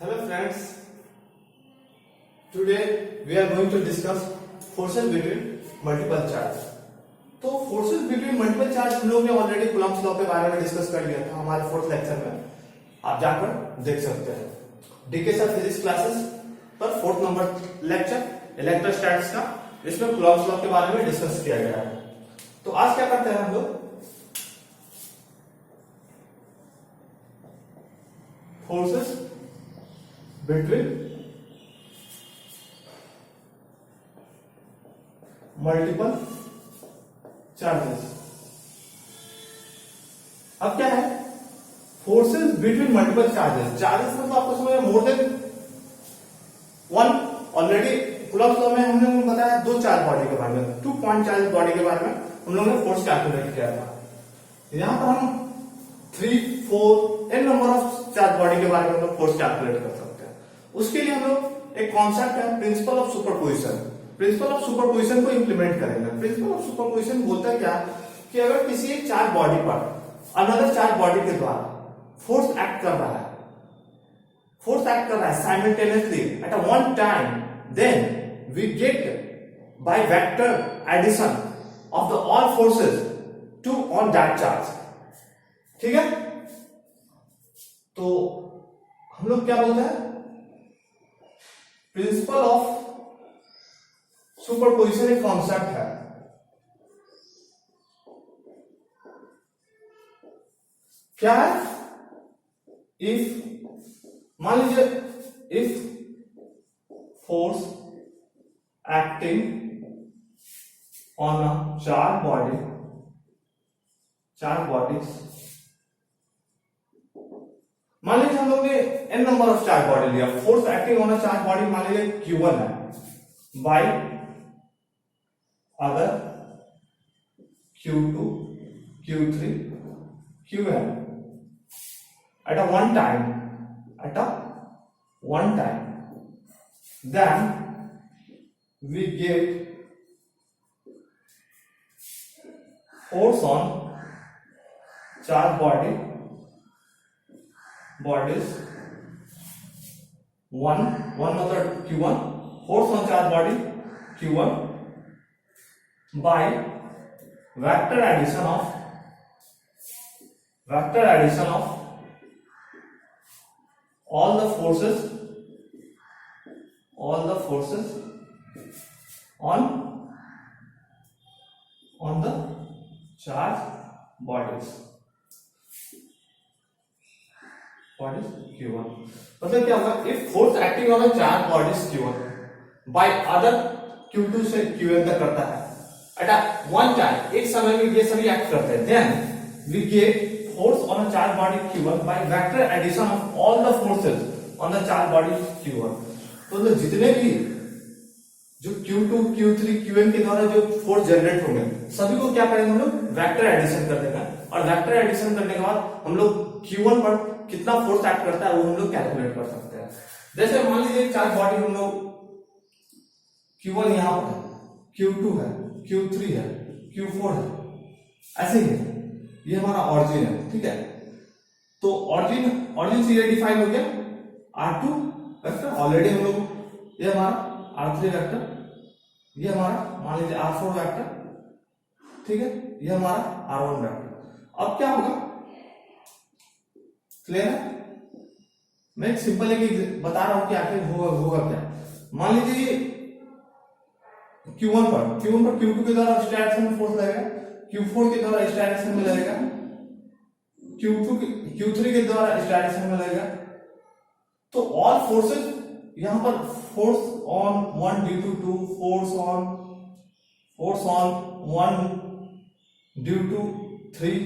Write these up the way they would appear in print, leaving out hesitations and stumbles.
Hello friends, today we are going to discuss forces between multiple charge. तो forces between multiple charge हम लोग ने already Coulomb's law के बारे में डिस्कस कर लिया था हमारे फोर्थ लेक्चर में, आप जाकर देख सकते हैं डीके सर फिजिक्स क्लासेस पर फोर्थ नंबर लेक्चर इलेक्ट्रोस्टैटिक्स का, इसमें कूलम्ब्स लॉ के बारे में डिस्कस किया गया है। तो आज क्या करते हैं हम लोग, फोर्सेस बिटवीन मल्टीपल चार्जेस। अब क्या है forces between multiple charges. Charges मतलब आपको समझ में more than one. Already Coulomb's law में हमने बताया दो चार्ज बॉडी के बारे में, 2 पॉइंट चार्ज बॉडी के बारे में हम लोगों ने फोर्स कैलकुलेट किया था। यहां पर हम 3, 4 n number of charge body के बारे में हम लोग फोर्स कैलकुलेट कर सकते हैं। उसके लिए हम लोग एक कॉन्सेप्ट है principle of superposition. Principle of superposition को इंप्लीमेंट करेंगे। प्रिंसिपल ऑफ सुपरपोजिशन बोलता है क्या कि अगर किसी एक चार्ज बॉडी पर अनदर चार्ज बॉडी के द्वारा फोर्स एक्ट कर रहा है simultaneously at a one time, then we get by vector addition of the all forces to on that charge. ठीक है, तो हम लोग क्या बोलते हैं, प्रिंसिपल ऑफ सुपरपोजिशन एक कॉन्सेप्ट है। क्या है, मान लीजिए if force acting on a charge bodies, मान लीजिए हम लोग ने n number of charge body लिया। Force acting on a charge body मान लीजिए Q1 है by other Q2, Q3, Qn at a one time, then we get force on charge bodies one मतलब Q1, force on charge body Q1 by vector addition of all the forces on the charge bodies Q1। मतलब क्या होगा, if force acting on a charge bodies Q1 by other Q2 से Qn तक करता है at a one time, एक समय में ये सभी एक्ट करते हैं, then we get force on a charge body Q1 by vector addition of all the forces on the charge body Q1। तो जितने भी जो Q2, Q3, Qn के द्वारा जो फोर्स जनरेट होंगे सभी को क्या करेंगे हम लोग, वेक्टर एडिशन कर देंगे। और वेक्टर एडिशन करने के बाद हम लोग Q1 पर कितना फोर्स एक्ट करता है वो हम लोग कैलकुलेट कर सकते हैं। जैसे मान लीजिए चार्ज बॉडी हम लोग Q1 यहां पर है, Q2 है, Q3 है, Q4 है, ऐसे ही है। ये हमारा ऑरिजिन है, ठीक है। तो ऑरिजिन से ये डिफाइन हो गया R2 वेक्टर, ऑलरेडी हम लोग ये हमारा R3 वेक्टर, ये हमारा मान लीजिए R4 वेक्टर, ठीक है, ये हमारा R1 वेक्टर। अब क्या होगा, क्लियर है? मैं एक सिंपल एक बता रहा हूं कि आखिर होगा क्या। मान लीजिए Q1 पर Q2 के द्वारा इस डायरेक्शन में फोर्स लगेगा, Q4 के द्वारा इस डायरेक्शन में लगेगा, Q3 के द्वारा इस डायरेक्शन में लगेगा। तो ऑल फोर्सेस यहां पर force on 1 due to 2, force on 1 due to 3,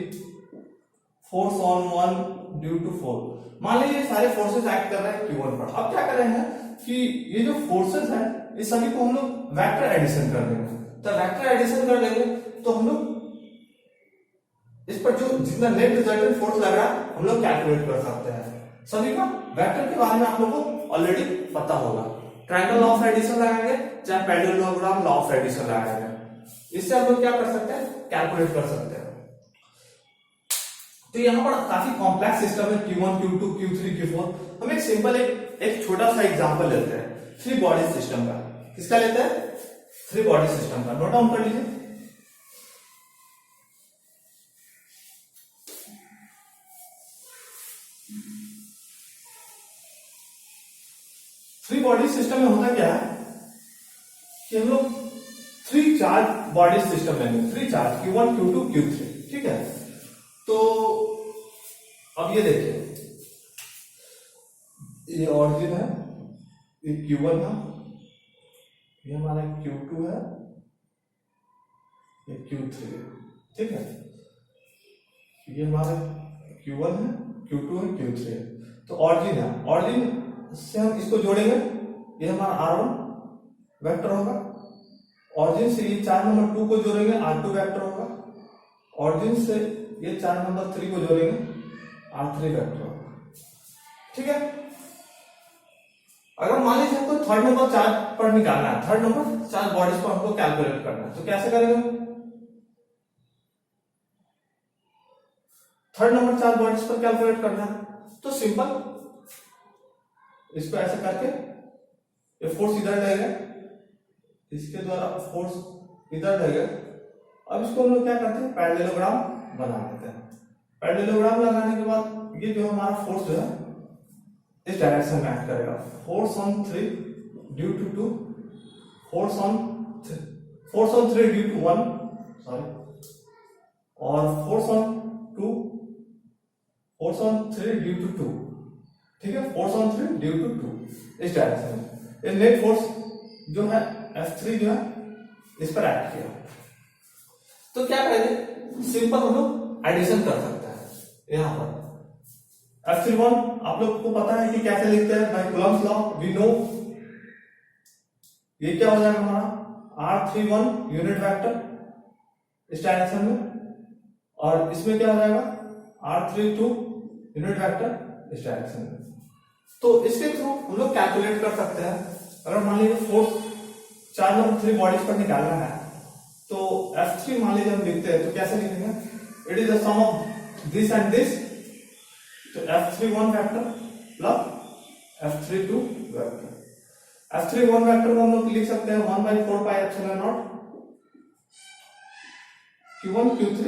force on 1 due to 4। मान लीजिए ये सारे फोर्सेस एक्ट कर रहे हैं Q1 पर। अब क्या कर रहे हैं कि ये जो फोर्सेस है इस सभी को हम लोग वेक्टर एडिशन कर देंगे। तो वेक्टर एडिशन कर देंगे तो हम लोग इस पर जो जितना नेट रिजल्टेंट फोर्स लग रहा है हम लोग कैलकुलेट कर सकते हैं। सभी का वेक्टर के बारे में आप लोगों को ऑलरेडी पता होगा। ट्रायंगल लॉ ऑफ एडिशन लगाएंगे चाहे पैरेललोग्राम लॉ ऑफ एडिशन लगाएंगे, इससे हम लोग क्या कर सकते हैं, कैलकुलेट कर सकते हैं। तो यहाँ पर काफी कॉम्प्लेक्स सिस्टम है Q1 Q2 Q3 Q4। हम एक सिंपल एक छोटा सा एग्जांपल लेते हैं थ्री बॉडी सिस्टम का। किसका लेते हैं? थ्री बॉडी सिस्टम का। नोट डाउन कर लीजिए। थ्री बॉडी सिस्टम में होता क्या है कि हम लोग थ्री चार्ज बॉडी सिस्टम लेंगे, three charge Q1 Q2 Q3, ठीक है। तो अब ये देखिए, ये ऑरिजिन है, ये Q1 है, ये हमारा Q2 है, ये Q3 है, ठीक है। ये हमारा Q1 है, Q2 है, Q3 है। तो ऑरिजिन है, ऑरिजिन से हम इसको जोड़ेंगे, ये हमारा R1 वेक्टर होगा। ऑरिजिन से ये चार्ज नंबर 2 को जोड़ेंगे, R2 वेक्टर होगा। ऑरिजिन से ये चार्ज नंबर 3 को जोड़ेंगे, R3 वेक्टर होगा, ठीक है। अगर मान लीजिए हमको थर्ड नंबर चार्ज पर निकालना है, थर्ड नंबर चार्ज बॉडीज को हमको कैलकुलेट करना है, तो कैसे करेंगे? थर्ड नंबर चार्ज बॉडीज पर कैलकुलेट करना है तो सिंपल, इसको ऐसे करके ये फोर्स इधर रहेगा, इसके द्वारा फोर्स इधर रहेगा। अब इसको हम लोग क्या करते हैं, पैरेललोग्राम बना देते हैं। पैरेललोग्राम लगाने के बाद ये जो हमारा फोर्स जो है इस डायरेक्शन में एक्ट करेगा। Force on 3 due to 2, force on 3 due to 1, sorry, और फोर्स ऑन 3 ड्यू टू 2, ठीक है। फोर्स ऑन 3 ड्यू टू 2 इस डायरेक्शन में। ये नेट फोर्स जो है F3 जो है इस पर एक्ट किया। तो क्या करेंगे, सिंपल हम लोग एडिशन कर सकते हैं। यहां पर F31 आप लोग को पता है कि कैसे लिखते हैं, by Coulomb's law we know. ये क्या हो जाएगा हमारा R31 यूनिट वेक्टर इस डायरेक्शन में, और इसमें क्या हो जाएगा R32 यूनिट वेक्टर इस डायरेक्शन में। तो इसके थ्रू हम लोग कैलकुलेट कर सकते हैं। अगर मान लीजिए फोर्स चार्ज नंबर 3 बॉडीज पर निकालना है तो F3 मान लीजिए हम लिखते हैं, तो कैसे लिखेंगे, it is the sum of this and this, तो F31 vector plus F32 vector. F31 vector को हम लोग लिख सकते हैं 1/4 pi epsilon naught Q1 Q3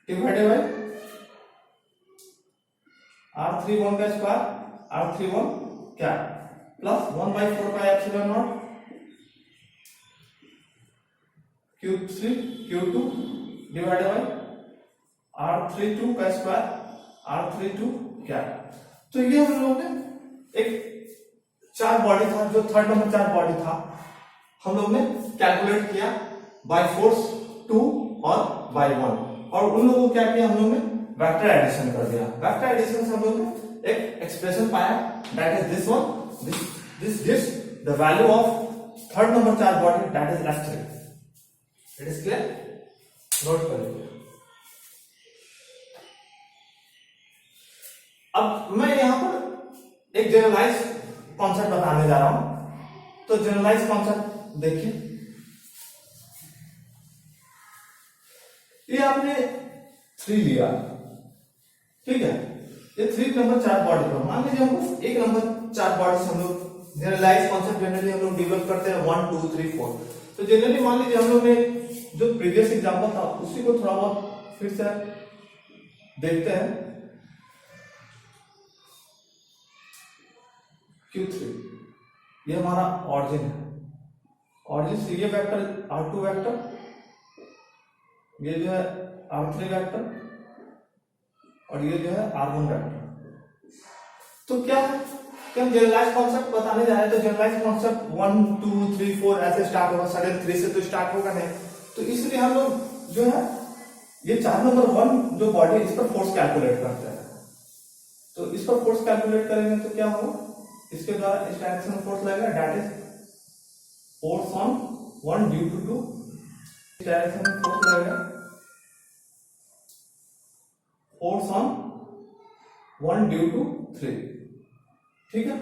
divided by R31 का स्क्वायर R31 क्या plus 1/4 pi epsilon not Q3 Q2 divided bye R32 का स्क्वायर R32 क्या। तो ये हम लोगों ने एक चार बॉडी था, जो थर्ड नंबर चार बॉडी था, हम लोग ने कैलकुलेट किया बाय फोर्स 2 और बाय 1, और उन लोगों को क्या किया, हम लोग ने वेक्टर एडिशन कर दिया। वेक्टर एडिशन से हम लोग ने एक एक्सप्रेशन पाया, that is this one, this gives the value of third number charge body, that is F3। It is clear? Note कर लीजिए। अब मैं यहां पर एक जनरलाइज कॉन्सेप्ट बताने जा रहा हूं। तो जनरलाइज कॉन्सेप्ट देखिए, ये आपने 3 लिया, ठीक है। ये 3 नंबर चार्ज बॉडी पर मान लीजिए हमको एक नंबर चार्ज बॉडी से हम लोग जनरलाइज कॉन्सेप्ट जनरली हम लोग डेवलप करते हैं 1 2 3 4। तो जनरली मान लीजिए हम लोग ने जो प्रीवियस एग्जांपल था उसी को थोड़ा बहुत फिर से देखते हैं। Q3 ये हमारा ऑरिजिन है, ऑरिजिन से ये वेक्टर R2 वेक्टर, ये जो है R3 वेक्टर, और ये जो है R1 वेक्टर। तो क्या है कि हम जनरलाइज कॉन्सेप्ट बताने जा रहे हैं। तो जनरलाइज कॉन्सेप्ट 1 2 3 4 ऐसे स्टार्ट होगा, सडन 3 से तो स्टार्ट होगा नहीं। तो इसलिए हम लोग जो है ये चार्ज नंबर 1 जो बॉडी, इस पर फोर्स कैलकुलेट करते हैं। तो इस पर फोर्स कैलकुलेट करेंगे तो क्या होगा, इसके द्वारा इस डायरेक्शन में फोर्स लगेगा, that is force on 1 due to 2, इस डायरेक्शन में फोर्स लगेगा फोर्स ऑन 1 ड्यू टू 3, ठीक है।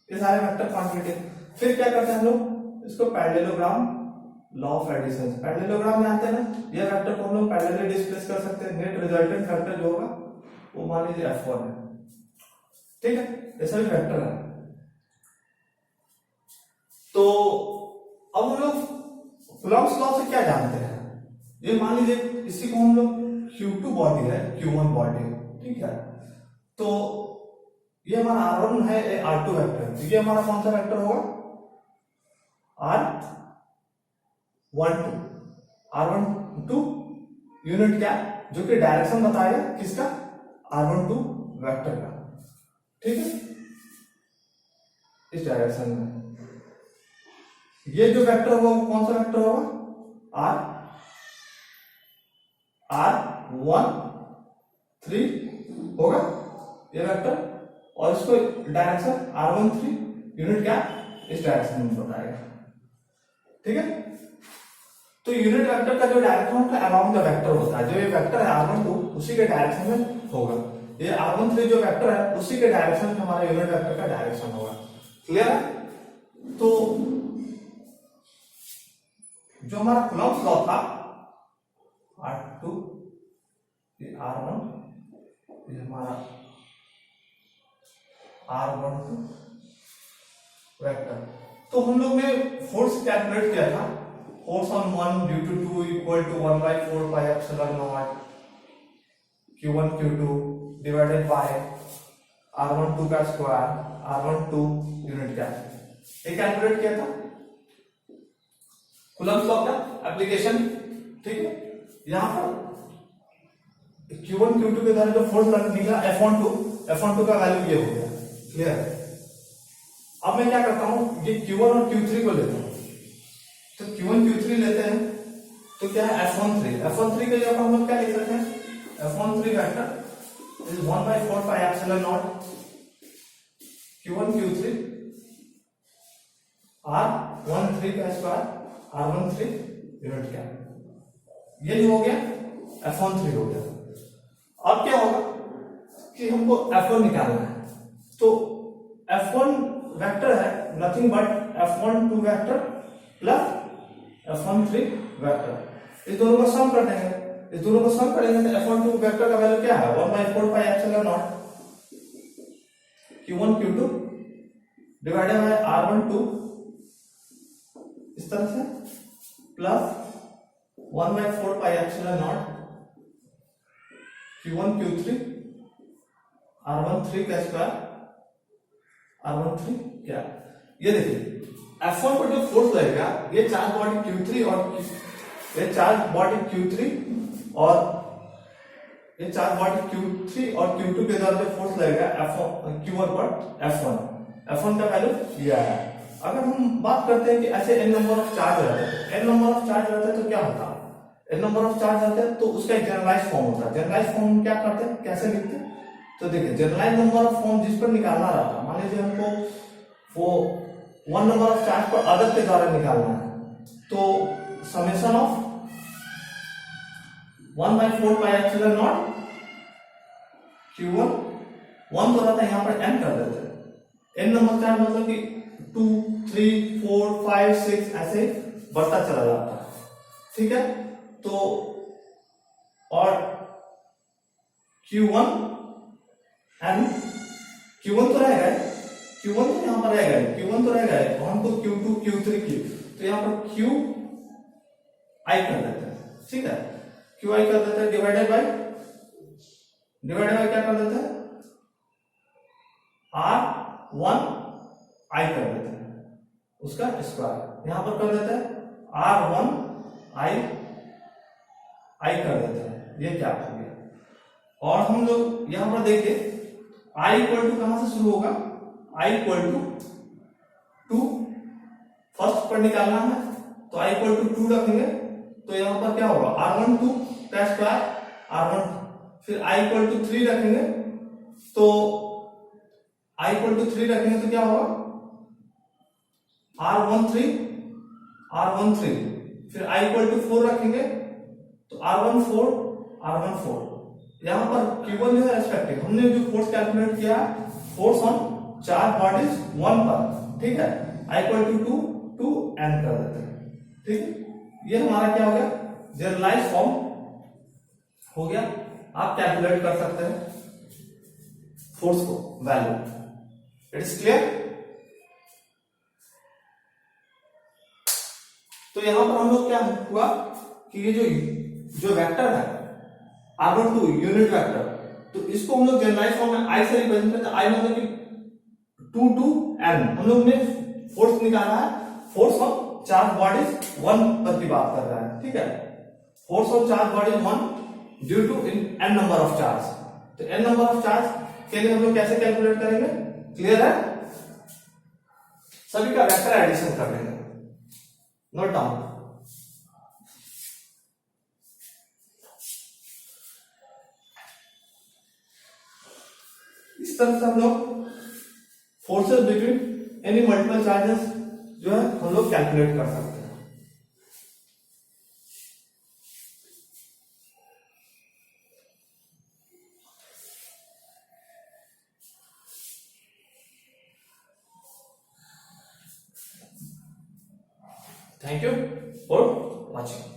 ये सारे वेक्टर क्वांटिटी। फिर क्या करते हैं हम लोग, इसको parallelogram law of addition, parallelogram जानते हैं ना, ये वेक्टर को हम लोग पैरेलली डिस्प्लेस कर सकते हैं। नेट रिजल्टेंट वेक्टर जो होगा वो मान लीजिए F1 है, ठीक है, ये सभी वेक्टर है। तो अब हम लोग कूलॉम्स लॉ से क्या जानते हैं, ये मान लीजिए इसी को हम लोग Q2 बॉडी है, Q1 बॉडी है, ठीक है, तो ये हमारा R1 है, ये R2 वेक्टर, तो ये हमारा कौन सा वेक्टर होगा, R12 यूनिट क्या, जो कि डायरेक्शन बताएगा किसका, R12 वेक्टर का, ठीक है, इस डायरेक्शन में ये जो वेक्टर होगा कौन सा वेक्टर होगा, R13 होगा ये वेक्टर, और इसको डायरेक्शन R13 यूनिट क्या इस डायरेक्शन में बताएगा, ठीक है। तो यूनिट वेक्टर का जो डायरेक्शन होता है अराउंड द वेक्टर होता है, जो ये वेक्टर है R12 उसी के डायरेक्शन में होगा, ये R13 जो वेक्टर है उसी के डायरेक्शन में हमारा यूनिट वेक्टर का डायरेक्शन होगा, क्लियर है। तो जो हमारा कूलॉम्स लॉ था R2 ये R1 ये हमारा R12 वेक्टर, तो हम लोग ने फोर्स कैलकुलेट किया था, force on 1 due to 2 equal to 1/4 pi epsilon naught Q1 Q2 divided by R12 का स्क्वायर R12 यूनिट क्या, ये कैलकुलेट किया था कूलॉम्स लॉ का एप्लीकेशन, ठीक है। यहां पर Q1 Q2 के द्वारा जो फोर्स निकला F12 का वैल्यू ये हो गया, क्लियर। अब मैं क्या करता हूं, ये Q1 और Q3 को लेता हूं, तो Q1 Q3 लेते हैं, तो क्या है F13 के जगह हम लोग क्या लिख सकते हैं, F13 vector is 1/4 pi epsilon naught Q1 Q3 R13 का स्क्वायर R13 यूनिट क्या, ये जो हो गया F13 हो गया। अब क्या होगा कि हमको F1 निकालना है, तो F1 वेक्टर है nothing but F12 vector plus F13 vector, इस दोनों को सम कर देंगे, इस दोनों को सम करेंगे तो F12 वेक्टर का वैल्यू क्या है 1/4 pi epsilon naught Q1 Q2 divided by R12 इस तरह से plus 1/4 pi epsilon naught Q1 Q3 R13 का स्क्वायर R13 क्या, ये देखिए F1 पर जो फोर्स लगेगा ये चार्ज बॉडी Q3 और ये चार्ज बॉडी Q3 और Q2 के द्वारा जो फोर्स लगेगा Q1 पर F1 का वैल्यू दिया है। अगर हम बात करते हैं कि ऐसे n नंबर ऑफ चार्ज रहते हैं, तो क्या होता है, n नंबर ऑफ चार्ज रहते हैं तो उसका एक जनरलाइज फॉर्म होता है, जनरलाइज फॉर्म क्या करते हैं, कैसे लिखते हैं, तो देखिए जनरलाइज नंबर ऑफ फॉर्म जिस पर निकालना रहता है, मान लीजिए हमको वो 1 नंबर ऑफ चार्ज पर अदर के द्वारा निकालना है, तो summation of 1/4 pi epsilon naught Q1 1 तो रहता है, यहां पर n कर देते हैं, n नंबर चार्ज मतलब कि 2 3 4 5 6 ऐसे बढ़ता चला जाता है, ठीक है। तो और Q1 तो रहेगा, Q1 तो यहां पर रहेगा, तो हमको Q2 Q3 की, तो यहां पर QI कर देते हैं, ठीक है, QI कर देते हैं डिवाइडेड बाय क्या कर देते हैं R1I कर देते हैं, उसका स्क्वायर यहां पर कर देते हैं R1I कर देते हैं, ये क्या हो गया। और हम लोग यहां पर देखिए I इक्वल टू कहां से शुरू होगा, I इक्वल टू 2 फर्स्ट पर निकालना है, तो I इक्वल टू 2 रखेंगे, तो यहां पर क्या होगा R12 का स्क्वायर R1, फिर I इक्वल टू 3 रखेंगे, तो I इक्वल टू 3 रखेंगे तो क्या होगा R13, फिर I इक्वल टू 4 रखेंगे तो R14, यहां पर Q1 जो है रेस्पेक्टिव, हमने जो फोर्स कैलकुलेट किया फोर्स ऑन चार्ज बॉडीज 1 पर, ठीक है, I इक्वल टू 2 n कर देते हैं, ठीक है। ये हमारा क्या हो गया जनरलाइज फॉर्म हो गया, आप कैलकुलेट कर सकते हैं, फोर्स को वैल्यू। It is clear. तो यहां पर हम लोग क्या हुआ कि ये जो वेक्टर है r12 यूनिट वेक्टर, तो इसको हम लोग जनरलाइज फॉर्म में आई से रिप्रेजेंट करते हैं। आई मतलब कि 2 to n। हम लोग ने फोर्स निकाला है, फोर्स ऑन चार्ज बॉडीज 1 पर की बात कर रहा है, ठीक है। Force on charge bodies 1 due to n number of charge. तो n नंबर ऑफ चार्ज के लिए हम लोग कैसे कैलकुलेट करेंगे, क्लियर है। सभी का वेक्टर एडिशन कर लेंगे, नोट डाउन। इस तरह से हम लोग forces between any multiple charges जो है हम लोग कैलकुलेट कर सकते हैं। Thank you for watching.